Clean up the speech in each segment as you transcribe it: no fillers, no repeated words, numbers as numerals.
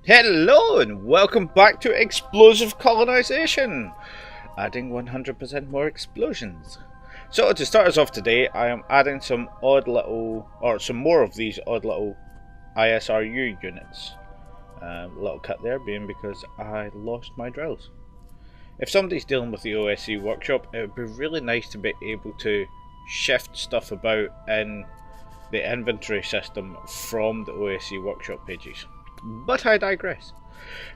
Hello and welcome back to Explosive Colonization, adding 100% more explosions. So to start us off today, I am adding some some more of these odd little ISRU units. Little cut there being because I lost my drills. If somebody's dealing with the OSC workshop, it would be really nice to be able to shift stuff about in the inventory system from the OSC workshop pages. But I digress.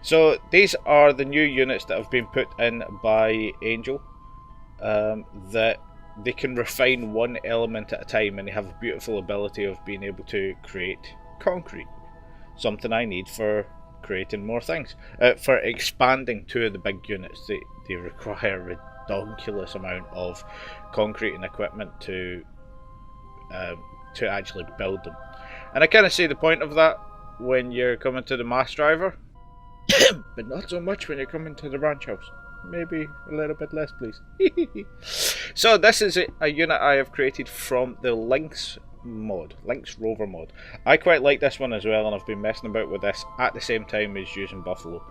So these are the new units that have been put in by Angel, that they can refine one element at a time, and they have a beautiful ability of being able to create concrete, something I need for creating more things. For expanding two of the big units, they require a ridiculous amount of concrete and equipment to actually build them. And I kind of see the point of that when you're coming to the mass driver, but not so much when you're coming to the ranch house. Maybe a little bit less, please. So this is a unit I have created from the Lynx Rover mod. I quite like this one as well, and I've been messing about with this at the same time as using Buffalo.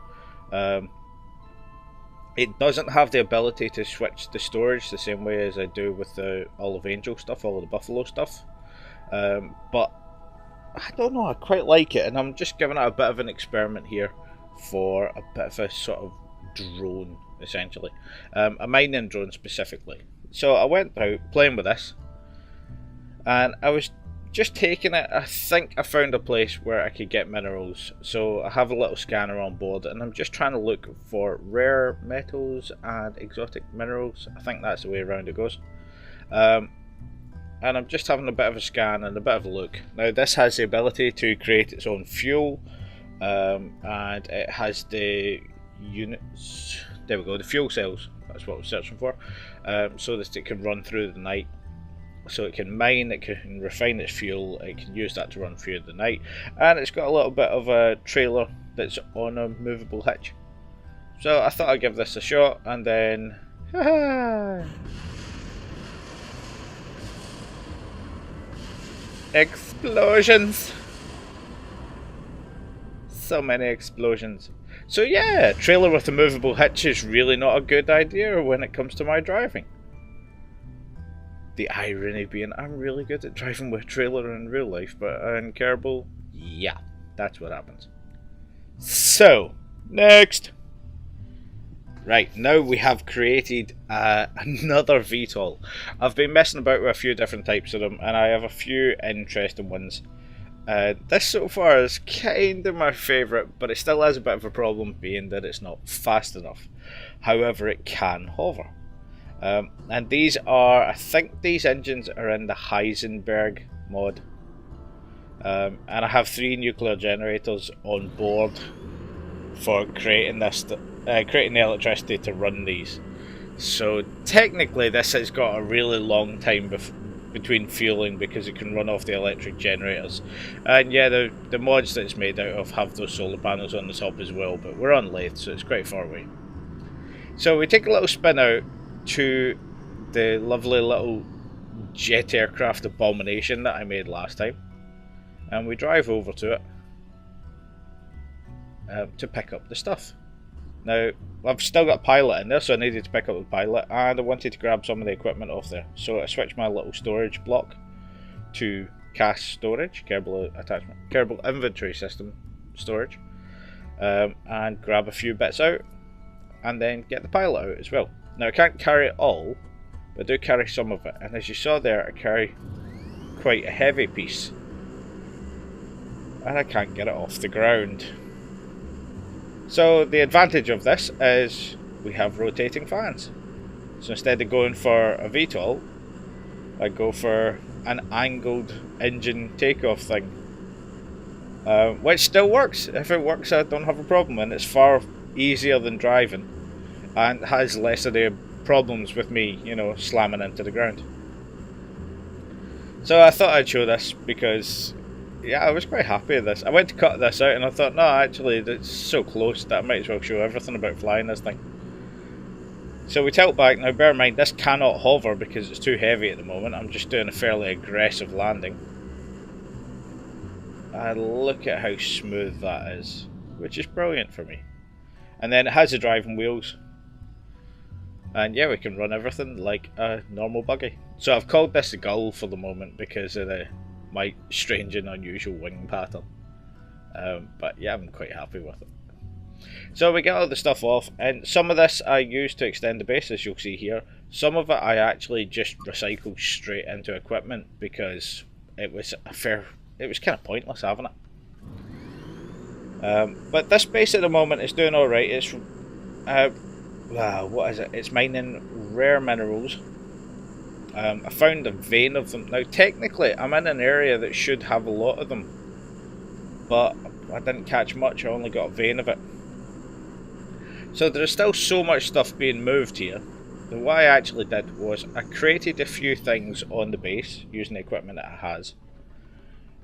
It doesn't have the ability to switch the storage the same way as I do with all of Angel stuff, all of the Buffalo stuff. But I don't know, I quite like it, and I'm just giving it a bit of an experiment here for a bit of a sort of drone, essentially. A mining drone specifically. So I went out playing with this, and I was just taking it. I think I found a place where I could get minerals. So I have a little scanner on board, and I'm just trying to look for rare metals and exotic minerals. I think that's the way around it goes. And I'm just having a bit of a scan and a bit of a look. Now this has the ability to create its own fuel, and it has the units, there we go, the fuel cells, that's what I was searching for, so that it can run through the night. So it can mine, it can refine its fuel, it can use that to run through the night, and it's got a little bit of a trailer that's on a movable hitch. So I thought I'd give this a shot, and then explosions! So many explosions. So yeah, trailer with a movable hitch is really not a good idea when it comes to my driving. The irony being I'm really good at driving with trailer in real life, but in Kerbal, yeah, that's what happens. So, next! Right, now we have created another VTOL. I've been messing about with a few different types of them, and I have a few interesting ones. This so far is kind of my favourite, but it still has a bit of a problem being that it's not fast enough. However, it can hover. And these are, I think these engines are in the Heisenberg mod. And I have 3 nuclear generators on board for creating this, creating the electricity to run these. So technically this has got a really long time between fueling because it can run off the electric generators. And yeah, the mods that it's made out of have those solar panels on the top as well, but we're on lathe, so it's quite far away. So we take a little spin out to the lovely little jet aircraft abomination that I made last time, and we drive over to it to pick up the stuff. Now, I've still got a pilot in there, so I needed to pick up the pilot, and I wanted to grab some of the equipment off there. So I switched my little storage block to cache storage, Kerbal attachment, Kerbal inventory system storage, and grab a few bits out, and then get the pilot out as well. Now I can't carry it all, but I do carry some of it, and as you saw there, I carry quite a heavy piece, and I can't get it off the ground. So the advantage of this is we have rotating fans. So instead of going for a VTOL, I go for an angled engine takeoff thing, which still works. If it works, I don't have a problem, and it's far easier than driving, and has less of the problems with me, you know, slamming into the ground. So I thought I'd show this because, yeah, I was quite happy with this. I went to cut this out and I thought, no, actually, it's so close that I might as well show everything about flying this thing. So we tilt back. Now bear in mind, this cannot hover because it's too heavy at the moment. I'm just doing a fairly aggressive landing. And look at how smooth that is. which is brilliant for me. And then it has the driving wheels. And yeah, we can run everything like a normal buggy. So I've called this the Gull for the moment because of my strange and unusual wing pattern. But yeah, I'm quite happy with it. So we get all the stuff off, and some of this I use to extend the base, as you'll see here. Some of it I actually just recycled straight into equipment because it was kind of pointless having it. But this base at the moment is doing alright. It's what is it? It's mining rare minerals. I found a vein of them. Now technically I'm in an area that should have a lot of them, but I didn't catch much. I only got a vein of it. So there's still so much stuff being moved here. And what I actually did was I created a few things on the base using the equipment that it has.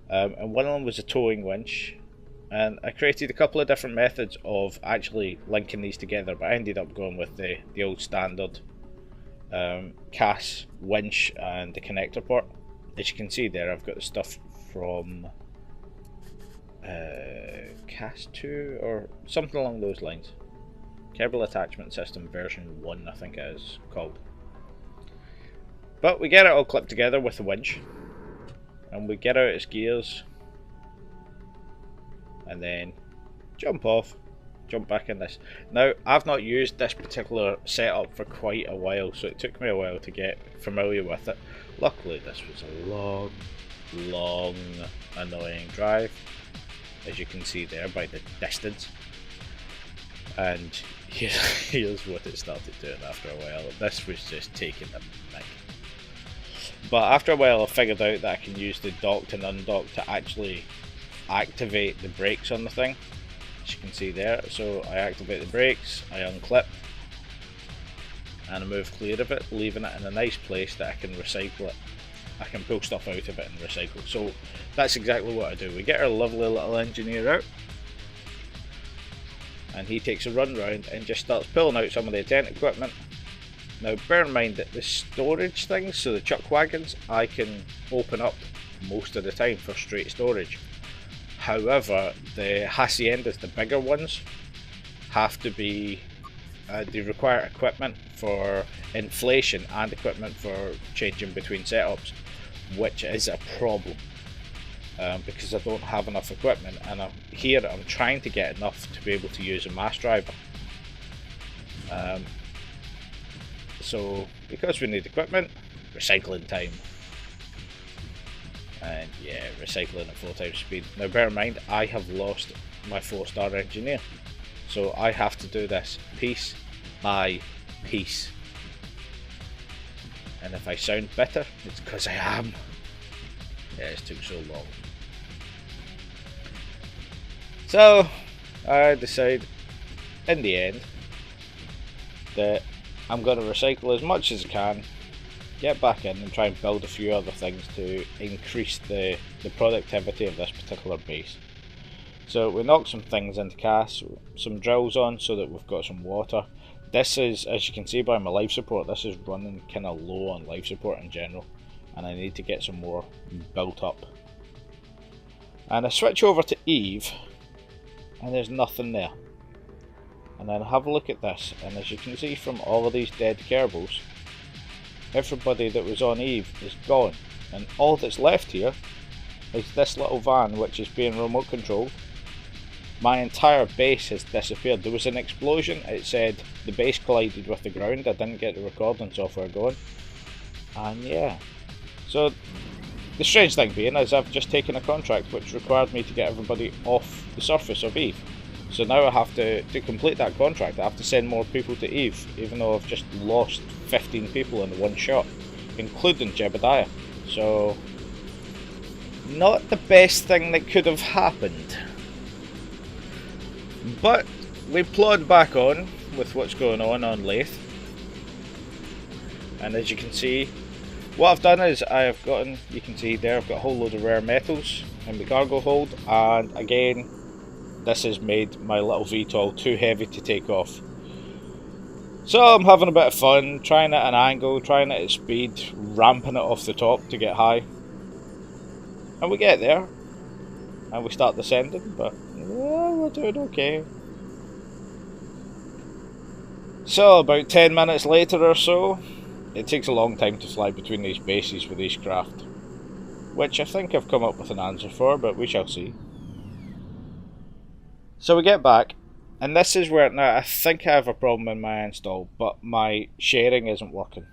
And one of them was a towing winch. And I created a couple of different methods of actually linking these together, but I ended up going with the old standard CAS winch and the connector port. As you can see there, I've got the stuff from CAS 2 or something along those lines. Kerbal Attachment System version 1, I think it is called. But we get it all clipped together with the winch, and we get out its gears, and then jump off, jump back in this. Now, I've not used this particular setup for quite a while, so it took me a while to get familiar with it. Luckily, this was a long, annoying drive, as you can see there by the distance. And here's what it started doing after a while. This was just taking the mick. But after a while I figured out that I can use the docked and undocked to actually activate the brakes on the thing, as you can see there. So I activate the brakes, I unclip, and I move clear of it, leaving it in a nice place that I can recycle it. I can pull stuff out of it and recycle. So that's exactly what I do. We get our lovely little engineer out, and he takes a run round and just starts pulling out some of the tent equipment. Now bear in mind that the storage things, so the chuck wagons, I can open up most of the time for straight storage. However, the haciendas, the bigger ones, have to be, they require equipment for inflation and equipment for changing between setups, which is a problem. Because I don't have enough equipment, and I'm trying to get enough to be able to use a mass driver. So because we need equipment, recycling time. And yeah, recycling at 4x speed. Now bear in mind, I have lost my 4-star engineer, so I have to do this piece by piece. And if I sound bitter, it's because I am. Yeah, it took so long. So I decide in the end that I'm going to recycle as much as I can, get back in and try and build a few other things to increase the productivity of this particular base. So we knock some things into CAS, some drills on so that we've got some water. This is, as you can see by my life support, this is running kind of low on life support in general, and I need to get some more built up. And I switch over to Eve, and there's nothing there. And then have a look at this, and as you can see from all of these dead Kerbals, everybody that was on Eve is gone, and all that's left here is this little van which is being remote controlled. My entire base has disappeared. There was an explosion, it said the base collided with the ground. I didn't get the recording software going, and yeah. So the strange thing being is I've just taken a contract which required me to get everybody off the surface of Eve. So now I have to complete that contract, I have to send more people to Eve, even though I've just lost 15 people in one shot, including Jebediah. So not the best thing that could have happened. But we plod back on with what's going on Lathe. And as you can see, what I've done is I've gotten, you can see there, I've got a whole load of rare metals in the cargo hold, and again, this has made my little VTOL too heavy to take off. So I'm having a bit of fun, trying it at an angle, trying it at speed, ramping it off the top to get high. And we get there, and we start descending, but Yeah, we're doing okay. So, about 10 minutes later or so, it takes a long time to fly between these bases with these craft, which I think I've come up with an answer for, but we shall see. So we get back, and this is where, now I think I have a problem in my install, but my sharing isn't working.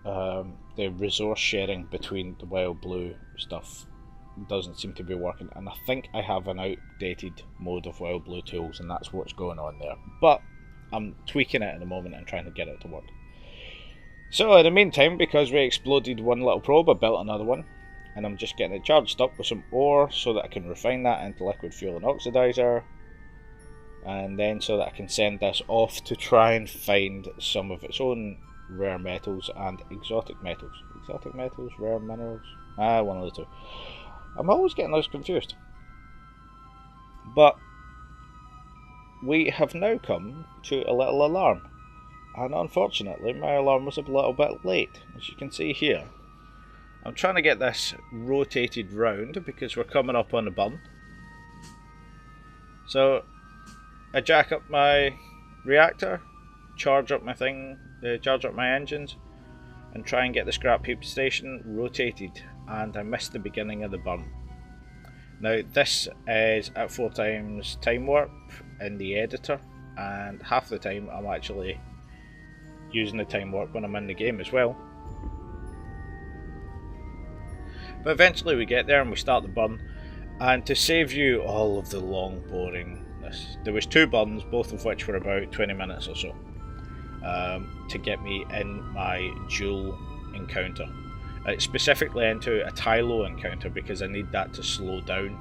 The resource sharing between the Wild Blue stuff doesn't seem to be working, and I think I have an outdated mode of Wild Blue tools, and that's what's going on there. But I'm tweaking it at the moment and trying to get it to work. So in the meantime, because we exploded one little probe, I built another one, and I'm just getting it charged up with some ore so that I can refine that into liquid fuel and oxidizer, and then so that I can send this off to try and find some of its own rare metals and exotic metals. Exotic metals, rare minerals? One of the two. I'm always getting those confused. But we have now come to a little alarm. And unfortunately, my alarm was a little bit late, as you can see here. I'm trying to get this rotated round because we're coming up on a burn. So I jack up my reactor, charge up my thing, charge up my engines, and try and get the scrap heap station rotated, and I missed the beginning of the burn. Now this is at 4 times time warp in the editor, and half the time I'm actually using the time warp when I'm in the game as well. But eventually we get there and we start the burn, and to save you all of the long boringness, there was 2 burns, both of which were about 20 minutes or so, to get me in my dual encounter. Specifically into a Tylo encounter because I need that to slow down.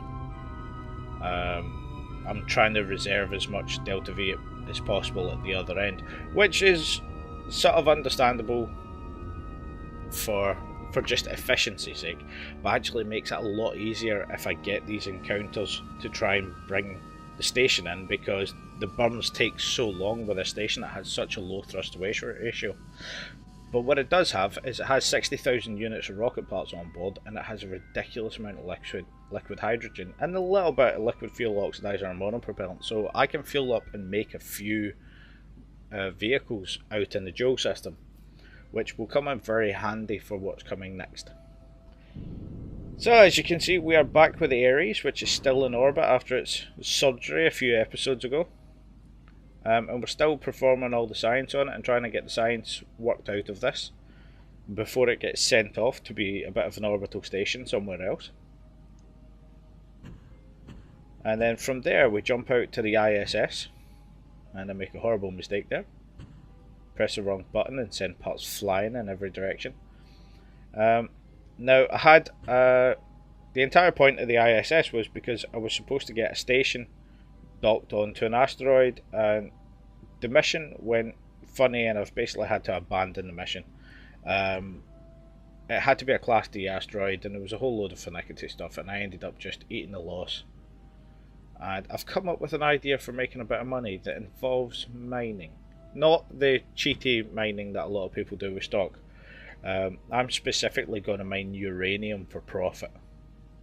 I'm trying to reserve as much Delta V as possible at the other end, which is sort of understandable for just efficiency's sake, but actually makes it a lot easier if I get these encounters to try and bring the station in, because the burns take so long with a station that has such a low thrust to weight ratio. But what it does have is it has 60,000 units of rocket parts on board, and it has a ridiculous amount of liquid hydrogen and a little bit of liquid fuel oxidizer and monopropellant, so I can fuel up and make a few vehicles out in the dual system, which will come in very handy for what's coming next. So as you can see, we are back with the Ares, which is still in orbit after its surgery a few episodes ago. And we're still performing all the science on it and trying to get the science worked out of this before it gets sent off to be a bit of an orbital station somewhere else. And then from there we jump out to the ISS, and I make a horrible mistake there. Press the wrong button and send parts flying in every direction. Now I had the entire point of the ISS was because I was supposed to get a station docked onto an asteroid, and the mission went funny and I've basically had to abandon the mission. It had to be a Class D asteroid and there was a whole load of finicky stuff, and I ended up just eating the loss. And I've come up with an idea for making a bit of money that involves mining. Not the cheaty mining that a lot of people do with stock. I'm specifically going to mine uranium for profit,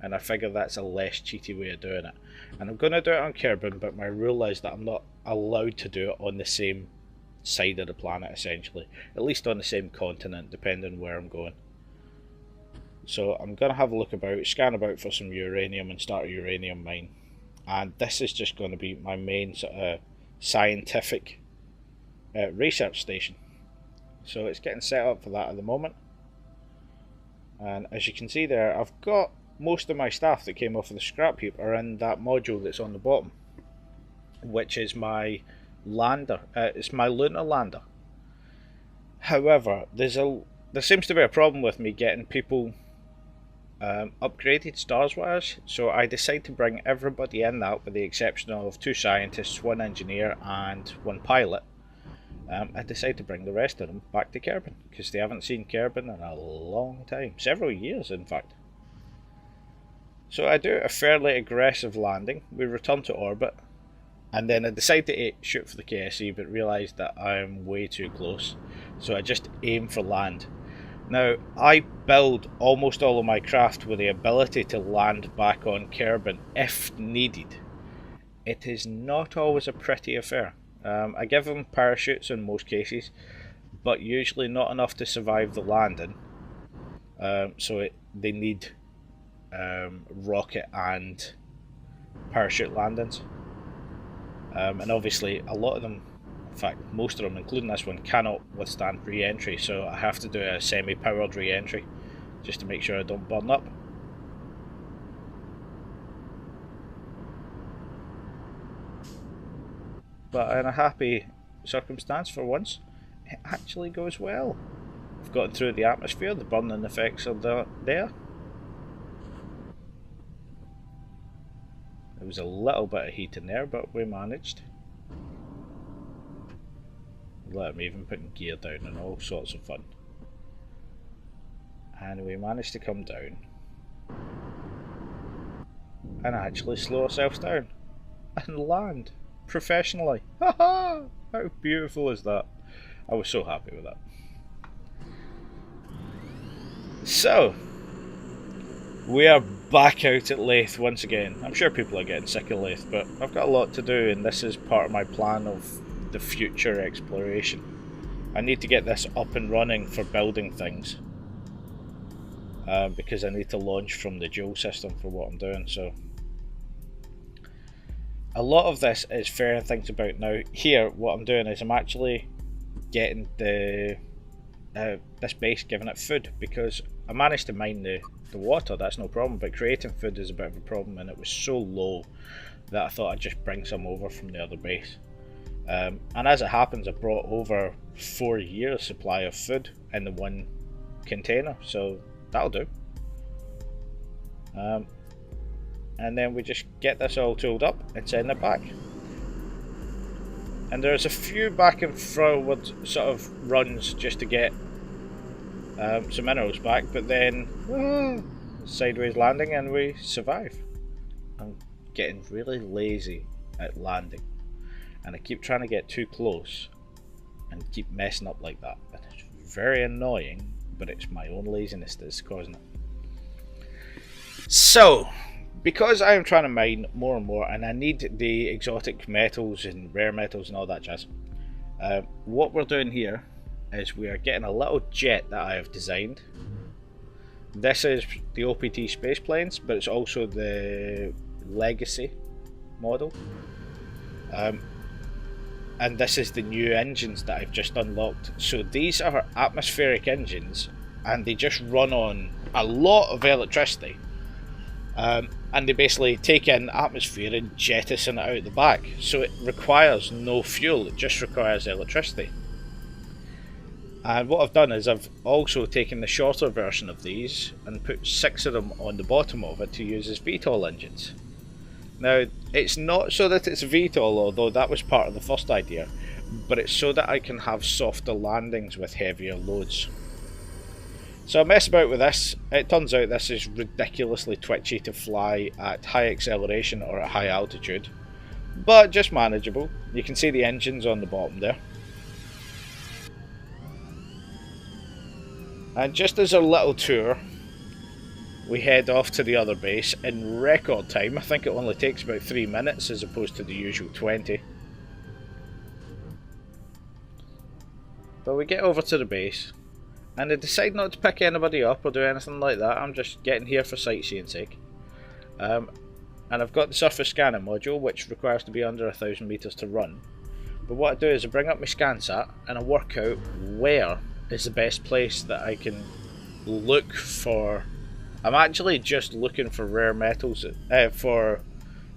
and I figure that's a less cheaty way of doing it. And I'm going to do it on Kerbal, but my rule is that I'm not allowed to do it on the same side of the planet, essentially. At least on the same continent, depending on where I'm going. So I'm going to have a look about, scan about for some uranium and start a uranium mine. And this is just going to be my main sort of scientific research station. So it's getting set up for that at the moment. And as you can see there, I've got most of my staff that came off of the scrap heap are in that module that's on the bottom, which is my lander. It's my lunar lander. However, there seems to be a problem with me getting people upgraded stars-wise, so I decided to bring everybody in that, with the exception of 2 scientists, 1 engineer and 1 pilot. I decided to bring the rest of them back to Kerbal, because they haven't seen Kerbal in a long time, several years in fact. So I do a fairly aggressive landing, we return to orbit, and then I decide to shoot for the KSE, but realise that I'm way too close, so I just aim for land. Now, I build almost all of my craft with the ability to land back on Kerbal if needed. it is not always a pretty affair. I give them parachutes in most cases, but usually not enough to survive the landing. They need rocket and parachute landings. And obviously a lot of them, in fact most of them, including this one, cannot withstand re-entry, so I have to do a semi-powered re-entry just to make sure I don't burn up. But in a happy circumstance for once, it actually goes well. I've gotten through the atmosphere, the burning effects are there. There was a little bit of heat in there, but we managed. Let me even put gear down and all sorts of fun. And we managed to come down and actually slow ourselves down and land professionally. Haha! How beautiful is that? I was so happy with that. So, we are back out at Lathe once again. I'm sure people are getting sick of Lathe, but I've got a lot to do, and this is part of my plan of the future exploration. I need to get this up and running for building things, because I need to launch from the dual system for what I'm doing. So a lot of this is fair things about now. Here what I'm doing is I'm actually getting the this base, giving it food, because I managed to mine the water, that's no problem, but creating food is a bit of a problem, and it was so low that I thought I'd just bring some over from the other base. And as it happens, I brought over 4 years supply of food in the one container, so that'll do. And then we just get this all tooled up and send it back. And there's a few back and forward sort of runs just to get some minerals back, but then sideways landing and we survive. I'm getting really lazy at landing, and I keep trying to get too close and keep messing up like that, and it's very annoying, but it's my own laziness that's causing it. So because I am trying to mine more and more, and I need the exotic metals and rare metals and all that jazz, what we're doing here is we are getting a little jet that I have designed. This is the OPT space planes, but it's also the legacy model, and this is the new engines that I've just unlocked. So these are atmospheric engines, and they just run on a lot of electricity, and they basically take in atmosphere and jettison it out the back, so it requires no fuel, it just requires electricity. And what I've done is I've also taken the shorter version of these and put 6 of them on the bottom of it to use as VTOL engines. Now, it's not so that it's VTOL, although that was part of the first idea, but it's so that I can have softer landings with heavier loads. So I mess about with this. It turns out this is ridiculously twitchy to fly at high acceleration or at high altitude, but just manageable. You can see the engines on the bottom there. And just as a little tour, we head off to the other base in record time. I think it only takes about 3 minutes as opposed to the usual 20. But we get over to the base, and I decide not to pick anybody up or do anything like that. I'm just getting here for sightseeing sake. And I've got the surface scanning module, which requires to be under 1,000 meters to run. But what I do is I bring up my ScanSat and I work out where is the best place that I can look for. I'm actually just looking for rare metals, for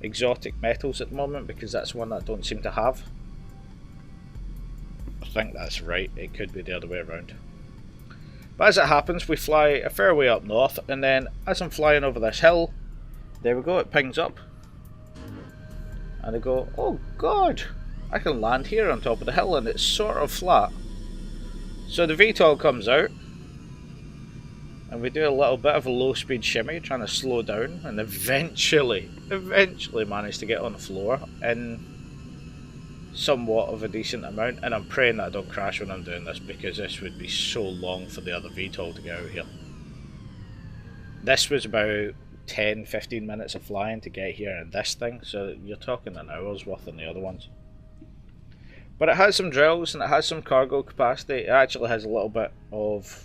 exotic metals at the moment, because that's one that I don't seem to have. I think that's right, it could be the other way around. But as it happens, we fly a fair way up north, and then as I'm flying over this hill, there we go, it pings up. And I go, oh god, I can land here on top of the hill and it's sort of flat. So the VTOL comes out, and we do a little bit of a low speed shimmy, trying to slow down, and eventually manage to get on the floor in somewhat of a decent amount. And I'm praying that I don't crash when I'm doing this, because this would be so long for the other VTOL to get out here. This was about 10-15 minutes of flying to get here in this thing, so you're talking an hour's worth in the other ones. But it has some drills and it has some cargo capacity. It actually has a little bit of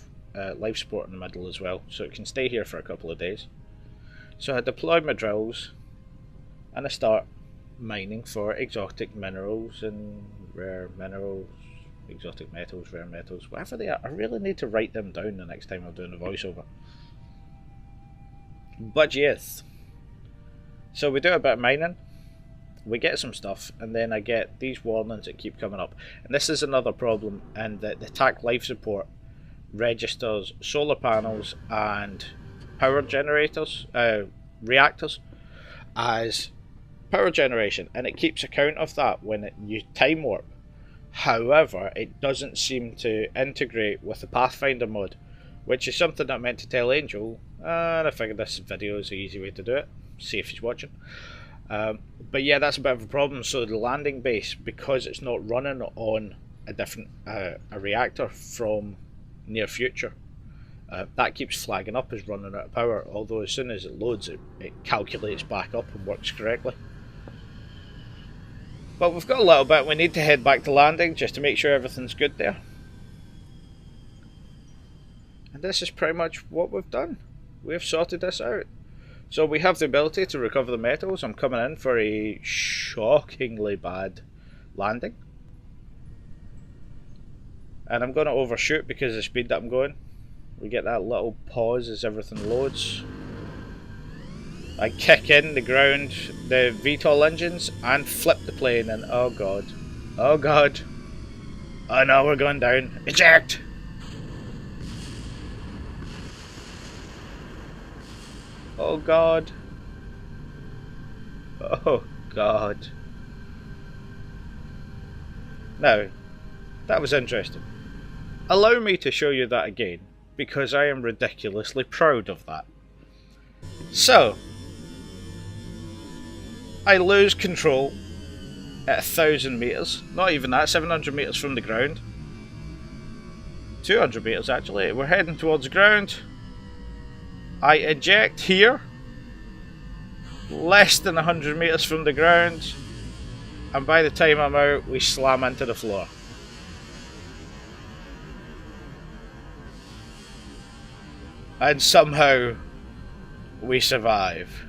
life support in the middle as well, so it can stay here for a couple of days. So I deploy my drills and I start mining for exotic minerals and rare minerals, exotic metals, rare metals, whatever they are. I really need to write them down the next time I'm doing a voiceover. But yes, so we do a bit of mining, we get some stuff, and then I get these warnings that keep coming up. And this is another problem, and the TAC life support registers solar panels and power generators, reactors, as power generation, and it keeps account of that when you time warp. However, it doesn't seem to integrate with the Pathfinder mod, which is something I meant to tell Angel, and I figured this video is an easy way to do it. See if he's watching. But yeah, that's a bit of a problem. So the landing base, because it's not running on a different a reactor from near future, that keeps flagging up as running out of power, although as soon as it loads it calculates back up and works correctly. But we've got a little bit. We need to head back to landing just to make sure everything's good there. And this is pretty much what we've done. We've sorted this out. So we have the ability to recover the metals. I'm coming in for a shockingly bad landing. And I'm going to overshoot because of the speed that I'm going. We get that little pause as everything loads. I kick in the ground, the VTOL engines, and flip the plane, and oh god. Oh god. Oh no, we're going down. Eject! Oh god. Oh god. Now, that was interesting. Allow me to show you that again, because I am ridiculously proud of that. So, I lose control at 1,000 meters, not even that, 700 meters from the ground. 200 meters actually, we're heading towards the ground. I eject here, less than 100 meters from the ground, and by the time I'm out, we slam into the floor. And somehow, we survive.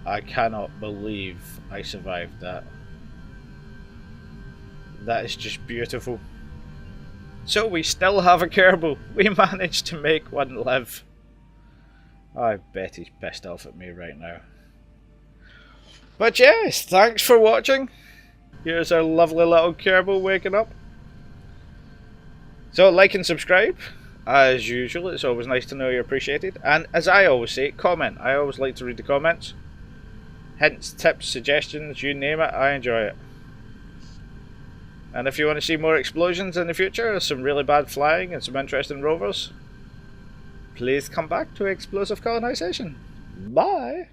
I cannot believe I survived that. That is just beautiful. So we still have a Kerbal. We managed to make one live. I bet he's pissed off at me right now. But yes, thanks for watching. Here's our lovely little Kerbal waking up. So like and subscribe. As usual, it's always nice to know you're appreciated. And as I always say, comment. I always like to read the comments. Hints, tips, suggestions, you name it, I enjoy it. And if you want to see more explosions in the future, some really bad flying and some interesting rovers, please come back to Explosive Kolonisation. Bye!